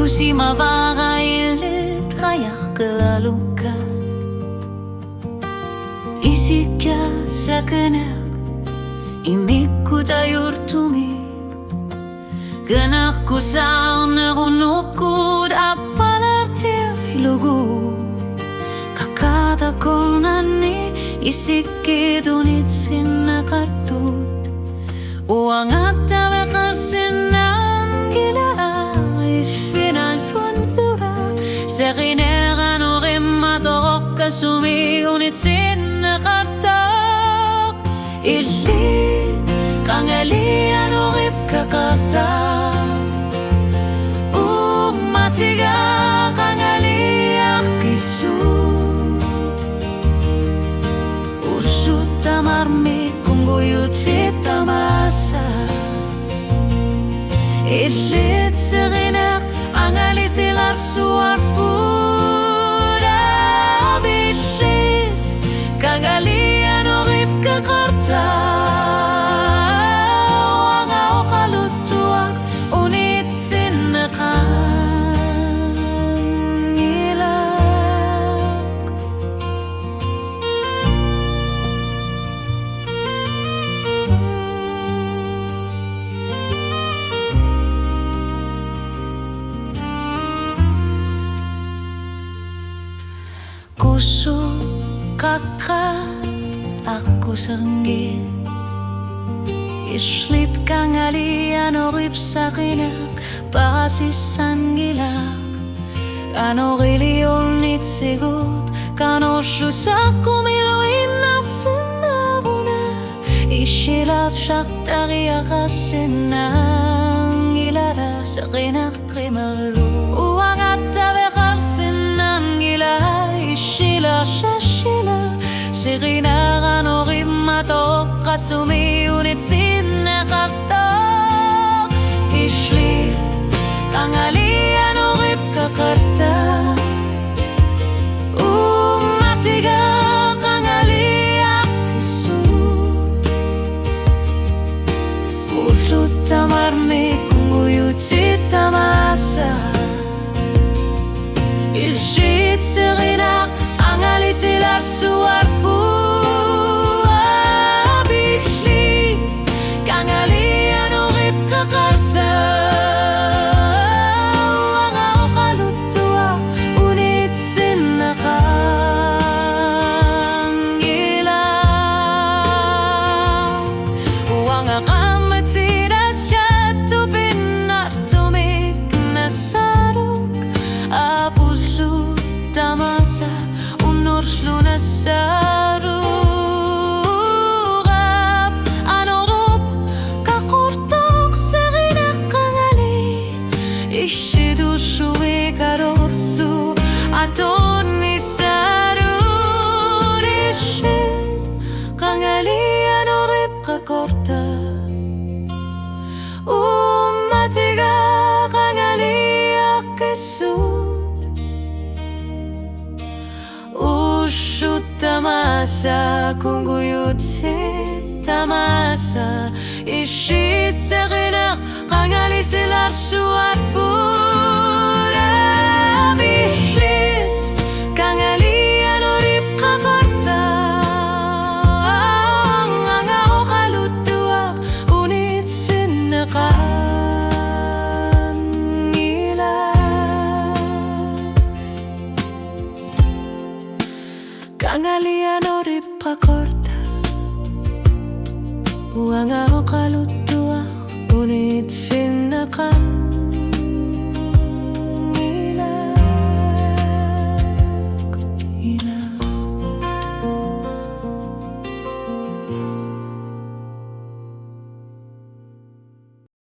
si mavagailit kayak kelalukan Isikä säkönä imikku tajurtumi Kõnakku saan nagu nukud appalartil lugu Kakada kolnani isikidunit sinna kartut Uangata vekarsinan gilaa Finansuantura Seqineeran urimma torokka sumiunit sinna kartak Illi kangalian uripka kartak Ummatiga kangaliak kisut Ursut tamarmi kunguyutit tamasa Illit seqineq angalissilar suarpuda Billit kangalian uripka kartak Wanga oqaluttuaq unit sinneqan ilaq Kusuk kakat aku sanggit Islit kangalian orip saqineq paasissan gilaq Kanoriliol nitsigut kanorlusaqqumiluinnarsinnaruna Ishilat shaqtariaqassinnan gilara saqineq qimerlu Uangatta veqarsinnan gila Ishila shashila Siqinaran urimma toqqa sumiunit sinne qartak Ishli kangalian uripka qartak Ummatiga kangaliak kisut Ullut tamarmi kunguyutit tamasa Ilshit seqineq angalisilar suarpu Billit kangalian uripka qartak Wanga oqaluttuaq unit sinneqan ilaq Wanga qamatinas jattu pinnartumik nasaruk Apullut tamasa unurlu nasarugap Anorup kaqurtoq seqineq qangali Ishidu shuwi karortu aton nisarur Ishid qangalian uripqa qartak Ummatiga qangaliaq kisut Ushut tamasa kunguyutit tamasa Ishit seqineq qangalisilar suarpuda Billit kangalian uripqa qartak Wanga oqaluttuaq unit sinneqan ilaq Kangalian uripqa qartak Wanga oqaluttuaq unit sinneqan